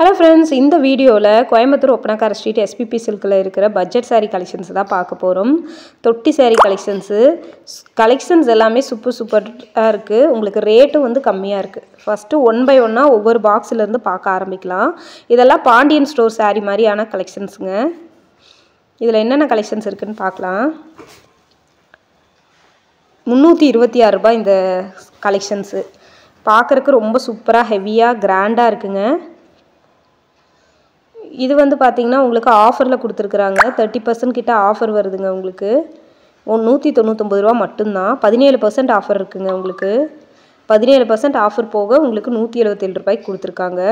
Hello friends, இந்த வீடியோவில் Coimbatore Oppanakara street SPP சில்கில் இருக்கிற பட்ஜெட் சாரீ கலெக்ஷன்ஸ் தான் பார்க்க போகிறோம். தொட்டி சாரீ கலெக்ஷன்ஸ் எல்லாமே சூப்பராக இருக்குது. உங்களுக்கு ரேட்டும் வந்து கம்மியாக இருக்குது. ஃபஸ்ட்டு 1 by 1 ஒவ்வொரு பாக்ஸ்லேருந்து பார்க்க ஆரம்பிக்கலாம். இதெல்லாம் பாண்டியன் ஸ்டோர் சாரீ மாதிரியான கலெக்ஷன்ஸுங்க. இதில் என்னென்ன கலெக்ஷன்ஸ் இருக்குதுன்னு பார்க்கலாம். 326 ரூபாய் இந்த கலெக்ஷன்ஸு. பார்க்குறக்கு ரொம்ப சூப்பராக ஹெவியாக கிராண்டாக இருக்குங்க. இது வந்து பார்த்தீங்கன்னா உங்களுக்கு ஆஃபரில் கொடுத்துருக்குறாங்க. 30% கிட்ட ஆஃபர் வருதுங்க. உங்களுக்கு 199 ரூபா மட்டும்தான். 17% ஆஃபர் இருக்குங்க. உங்களுக்கு 17% ஆஃபர் போக உங்களுக்கு 177 ரூபாய்க்கு கொடுத்துருக்காங்க.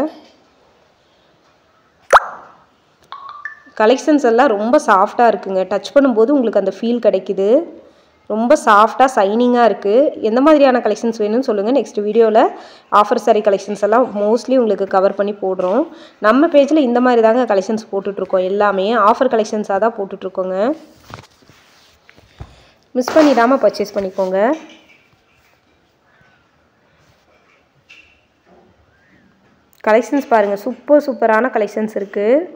கலெக்ஷன்ஸ் எல்லாம் ரொம்ப சாஃப்டாக இருக்குங்க. டச் பண்ணும்போது உங்களுக்கு அந்த ஃபீல் கிடைக்குது. ரொம்ப சாஃப்டாக சைனிங்காக இருக்குது. எந்த மாதிரியான கலெக்ஷன்ஸ் வேணும்னு சொல்லுங்கள். நெக்ஸ்ட் வீடியோவில் ஆஃபர் சாரீ கலெக்ஷன்ஸ் எல்லாம் மோஸ்ட்லி உங்களுக்கு கவர் பண்ணி போடுறோம். நம்ம பேஜில் இந்த மாதிரி தாங்க கலெக்ஷன்ஸ் போட்டுட்ருக்கோம். எல்லாமே ஆஃபர் கலெக்ஷன்ஸாக தான் போட்டுட்ருக்கோங்க. மிஸ் பண்ணிடாமல் பர்ச்சேஸ் பண்ணிக்கோங்க. கலெக்ஷன்ஸ் பாருங்கள், சூப்பரான கலெக்ஷன்ஸ் இருக்குது.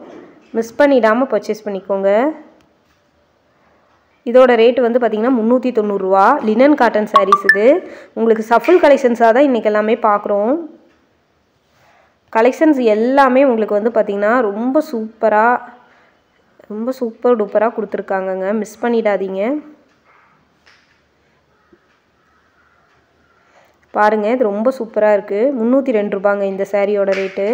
மிஸ் பண்ணிடாமல் பர்ச்சேஸ் பண்ணிக்கோங்க. இதோட ரேட் வந்து பார்த்திங்கன்னா 390 ரூபா. லினன் காட்டன் சாரீஸ் இது. உங்களுக்கு சஃபுல் கலெக்ஷன்ஸாக தான் இன்றைக்கி எல்லாமே பார்க்குறோம். கலெக்ஷன்ஸ் எல்லாமே உங்களுக்கு வந்து பார்த்திங்கன்னா ரொம்ப சூப்பர் டூப்பராக கொடுத்துருக்காங்கங்க. மிஸ் பண்ணிடாதீங்க. பாருங்கள், இது ரொம்ப சூப்பராக இருக்குது. 302 ரூபாங்க இந்த சாரியோட ரேட்டு.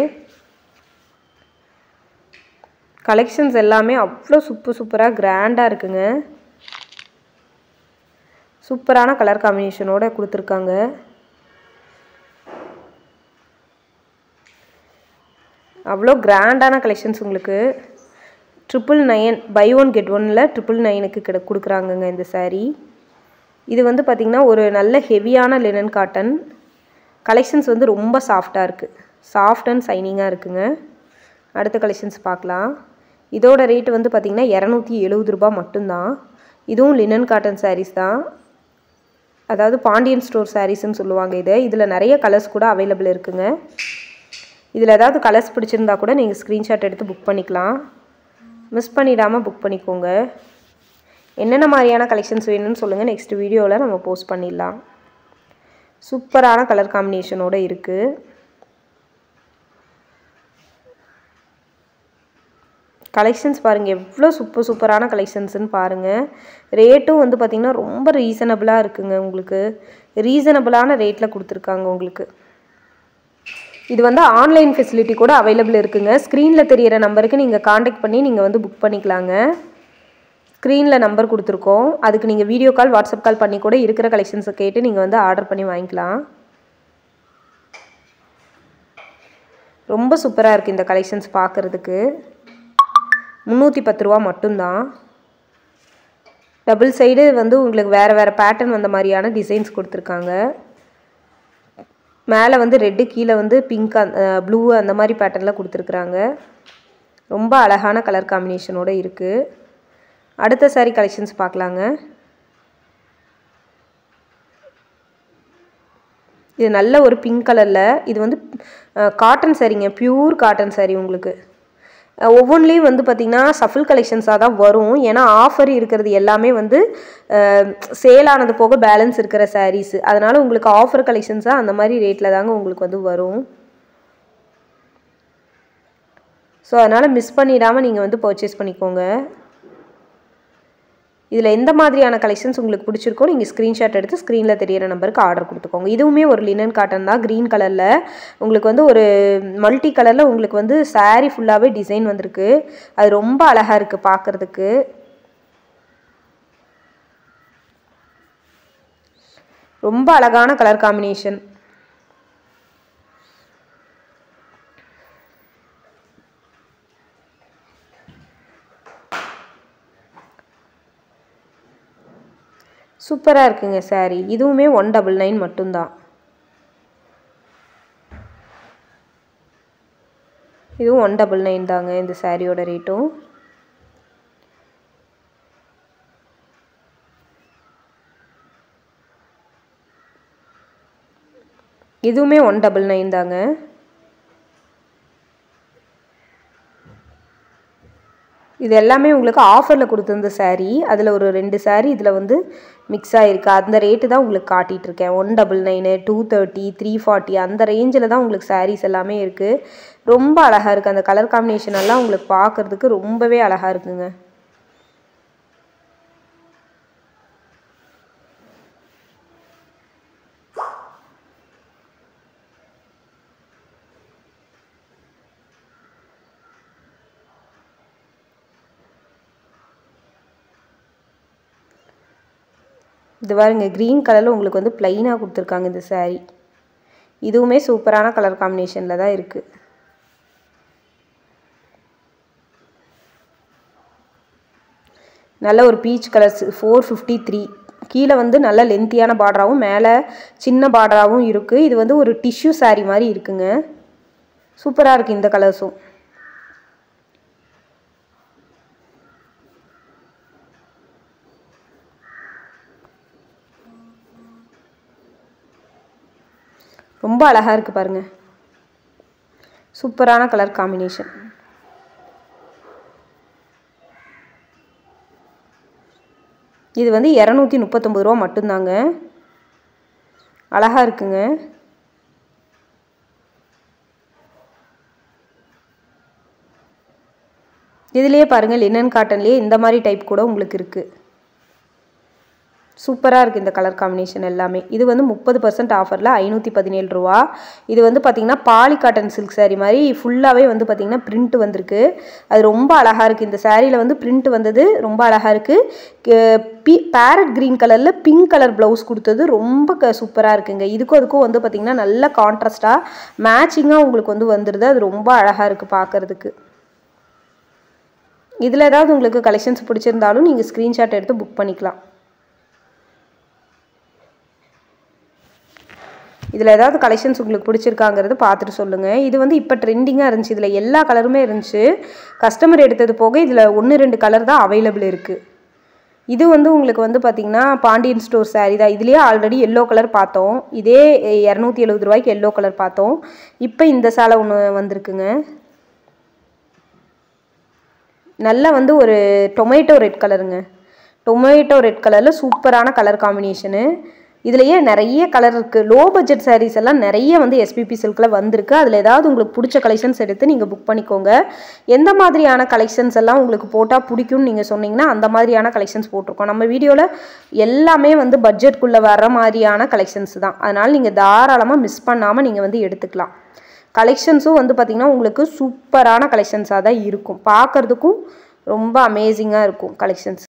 கலெக்ஷன்ஸ் எல்லாமே அவ்வளோ சூப்பராக கிராண்டாக இருக்குங்க. சூப்பரான கலர் காம்பினேஷனோட கொடுத்துருக்காங்க. அவ்வளோ கிராண்டான கலெக்ஷன்ஸ் உங்களுக்கு 999 பை 1 get 1ல் 999க்கு கொடுக்குறாங்கங்க இந்த சாரீ. இது வந்து பார்த்திங்கன்னா ஒரு நல்ல ஹெவியான லினன் காட்டன். கலெக்ஷன்ஸ் வந்து ரொம்ப சாஃப்டாக இருக்குது. சாஃப்ட் அண்ட் சைனிங்காக இருக்குங்க. அடுத்த கலெக்ஷன்ஸ் பார்க்கலாம். இதோட ரேட்டு வந்து பார்த்திங்கன்னா 270 ரூபா மட்டும்தான். இதுவும் லினன் காட்டன் சாரீஸ் தான். அதாவது பாண்டியன் ஸ்டோர் சாரீஸ்ன்னு சொல்லுவாங்க இது. இதில் நிறைய கலர்ஸ் கூட அவைலபிள் இருக்குங்க. இதில் ஏதாவது கலர்ஸ் பிடிச்சிருந்தா கூட நீங்கள் ஸ்க்ரீன்ஷாட் எடுத்து புக் பண்ணிக்கலாம். மிஸ் பண்ணிடாமல் புக் பண்ணிக்கோங்க. என்னென்ன மாதிரியான கலெக்ஷன்ஸ் வேணும்னு சொல்லுங்கள். நெக்ஸ்ட் வீடியோவில் நம்ம போஸ்ட் பண்ணிடலாம். சூப்பரான கலர் காம்பினேஷனோடு இருக்குது. கலெக்ஷன்ஸ் பாருங்கள், எவ்வளோ சூப்பரான கலெக்ஷன்ஸ்னு பாருங்கள். ரேட்டும் வந்து பார்த்திங்கன்னா ரொம்ப ரீசனபிளாக இருக்குங்க. உங்களுக்கு ரீசனபிளான ரேட்டில் கொடுத்துருக்காங்க. உங்களுக்கு இது வந்து ஆன்லைன் ஃபெசிலிட்டி கூட அவைலபிள் இருக்குங்க. ஸ்க்ரீனில் தெரிகிற நம்பருக்கு நீங்கள் காண்டாக்ட் பண்ணி நீங்கள் வந்து புக் பண்ணிக்கலாங்க. ஸ்க்ரீனில் நம்பர் கொடுத்துருக்கோம். அதுக்கு நீங்கள் வீடியோ கால், வாட்ஸ்அப் கால் பண்ணி கூட இருக்கிற கலெக்ஷன்ஸை கேட்டு நீங்கள் வந்து ஆர்டர் பண்ணி வாங்கிக்கலாம். ரொம்ப சூப்பராக இருக்குது இந்த கலெக்ஷன்ஸ் பார்க்குறதுக்கு. 310 ரூபா மட்டும்தான். டபுள் சைடு வந்து உங்களுக்கு வேறு பேட்டர்ன் வந்த மாதிரியான டிசைன்ஸ் கொடுத்துருக்காங்க. மேலே வந்து ரெட்டு, கீழே வந்து பிங்க், ப்ளூ அந்த மாதிரி பேட்டர்னில் கொடுத்துருக்குறாங்க. ரொம்ப அழகான கலர் காம்பினேஷனோடு இருக்குது. அடுத்த சாரீ கலெக்ஷன்ஸ் பார்க்கலாங்க. இது நல்ல ஒரு பிங்க் கலரில். இது வந்து காட்டன் சாரீங்க, பியூர் காட்டன் சாரீ. உங்களுக்கு ஒவ்வொன்றிலையும் வந்து பார்த்திங்கன்னா சஃபுல் கலெக்ஷன்ஸாக தான் வரும். ஏன்னா ஆஃபர் இருக்கிறது எல்லாமே வந்து சேல் ஆனது போக பேலன்ஸ் இருக்கிற சாரீஸு. அதனால் உங்களுக்கு ஆஃபர் கலெக்ஷன்ஸாக அந்த மாதிரி ரேட்டில் தாங்க உங்களுக்கு வந்து வரும். ஸோ அதனால் மிஸ் பண்ணிடாமல் நீங்கள் வந்து பர்ச்சேஸ் பண்ணிக்கோங்க. இதில் எந்த மாதிரியான கலெக்ஷன்ஸ் உங்களுக்கு பிடிச்சிருக்கோ நீங்கள் ஸ்க்ரீன்ஷாட் எடுத்து ஸ்க்ரீனில் தெரியிற நம்பருக்கு ஆர்டர் கொடுத்துக்கோங்க. இதுவுமே ஒரு லினன் காட்டன் தான். க்ரீன் கலரில் உங்களுக்கு வந்து ஒரு மல்டி கலரில் உங்களுக்கு வந்து சாரீ ஃபுல்லாகவே டிசைன் வந்திருக்கு. அது ரொம்ப அழகாக இருக்குது பார்க்குறதுக்கு. ரொம்ப அழகான கலர் காம்பினேஷன். சூப்பராக இருக்குங்க சாரீ. இதுவுமே 199 மட்டும்தான். இதுவும் 199 தாங்க இந்த சாரியோட ரேட்டும். இதுவுமே 199 தாங்க. இது எல்லாமே உங்களுக்கு ஆஃபரில் கொடுத்துருந்த saree. அதில் ஒரு 2 saree இதில் வந்து மிக்ஸ் ஆகிருக்கு. அந்த ரேட்டு தான் உங்களுக்கு காட்டிகிட்ருக்கேன். 199, 230, 340 அந்த ரேஞ்சில் தான் உங்களுக்கு sarees எல்லாமே இருக்குது. ரொம்ப அழகாக இருக்குது. அந்த கலர் காம்பினேஷன் எல்லாம் உங்களுக்கு பார்க்குறதுக்கு ரொம்பவே அழகாக இருக்குங்க. இது பாருங்க க்ரீன் கலரில் உங்களுக்கு வந்து ப்ளைனாக கொடுத்துருக்காங்க இந்த saree. இதுவுமே சூப்பரான கலர் காம்பினேஷனில் தான் இருக்குது. நல்ல ஒரு பீச் கலர்ஸ் 453. கீழே வந்து நல்ல லென்த்தியான பார்டராகவும் மேலே சின்ன பார்டராகவும் இருக்குது. இது வந்து ஒரு டிஷ்யூ saree மாதிரி இருக்குங்க. சூப்பராக இருக்குது இந்த கலர்ஸும். ரொம்ப அழகாக இருக்குது பாருங்கள். சூப்பரான கலர் காம்பினேஷன். இது வந்து 239 ரூபா மட்டும்தாங்க. அழகாக இருக்குங்க. இதுலேயே பாருங்கள் லினன் காட்டன்லேயே இந்த மாதிரி டைப் கூட உங்களுக்கு இருக்குது. சூப்பராக இருக்குது இந்த கலர் காம்பினேஷன் எல்லாமே. இது வந்து 30% ஆஃபரில் 517 ரூபா. இது வந்து பார்த்திங்கன்னா பாலி காட்டன் சில்க் saree மாதிரி ஃபுல்லாகவே வந்து பார்த்திங்கன்னா பிரிண்ட் வந்திருக்கு. அது ரொம்ப அழகாக இருக்குது. இந்த சாரியில் வந்து பிரிண்ட் வந்தது ரொம்ப அழகாக இருக்குது. பேரட் க்ரீன் கலரில் பிங்க் கலர் ப்ளவுஸ் கொடுத்தது ரொம்ப சூப்பராக இருக்குங்க. இதுக்கும் அதுக்கும் வந்து பார்த்திங்கன்னா நல்ல கான்ட்ராஸ்டாக மேட்சிங்காக உங்களுக்கு வந்து வந்துடுது. அது ரொம்ப அழகாக இருக்குது பார்க்குறதுக்கு. இதில் ஏதாவது உங்களுக்கு கலெக்ஷன்ஸ் பிடிச்சிருந்தாலும் நீங்கள் ஸ்க்ரீன்ஷாட் எடுத்து புக் பண்ணிக்கலாம். இதில் ஏதாவது கலெக்ஷன்ஸ் உங்களுக்கு பிடிச்சிருக்காங்கிறது பார்த்துட்டு சொல்லுங்கள். இது வந்து இப்போ ட்ரெண்டிங்காக இருந்துச்சு. இதில் எல்லா கலருமே இருந்துச்சு. கஸ்டமர் எடுத்தது போக இதில் 1-2 கலர் தான் அவைலபிள் இருக்குது. இது வந்து உங்களுக்கு வந்து பார்த்திங்கன்னா பாண்டியன் ஸ்டோர் saree தான். இதுலேயே ஆல்ரெடி எல்லோ கலர் பார்த்தோம். இதே 270 ரூபாய்க்கு எல்லோ கலர் பார்த்தோம். இப்போ இந்த சேலை ஒன்று வந்திருக்குங்க. நல்லா வந்து ஒரு டொமேட்டோ ரெட் கலருங்க. டொமேட்டோ ரெட் கலரில் சூப்பரான கலர் காம்பினேஷனு. இதுலேயே நிறைய கலர் இருக்குது. லோ பட்ஜெட் sarees எல்லாம் நிறைய வந்து SPP சில்கில் வந்திருக்கு. அதில் ஏதாவது உங்களுக்கு பிடிச்ச கலெக்ஷன்ஸ் எடுத்து நீங்கள் புக் பண்ணிக்கோங்க. எந்த மாதிரியான கலெக்ஷன்ஸ் எல்லாம் உங்களுக்கு போட்டால் பிடிக்கும்னு நீங்கள் சொன்னீங்கன்னா அந்த மாதிரியான கலெக்ஷன்ஸ் போட்டிருக்கோம். நம்ம வீடியோவில் எல்லாமே வந்து பட்ஜெட்குள்ளே வர மாதிரியான கலெக்ஷன்ஸ் தான். அதனால் நீங்கள் தாராளமாக மிஸ் பண்ணாமல் நீங்கள் வந்து எடுத்துக்கலாம். கலெக்ஷன்ஸும் வந்து பார்த்திங்கன்னா உங்களுக்கு சூப்பரான கலெக்ஷன்ஸாக தான் இருக்கும். பார்க்குறதுக்கும் ரொம்ப அமேசிங்காக இருக்கும் கலெக்ஷன்ஸ்.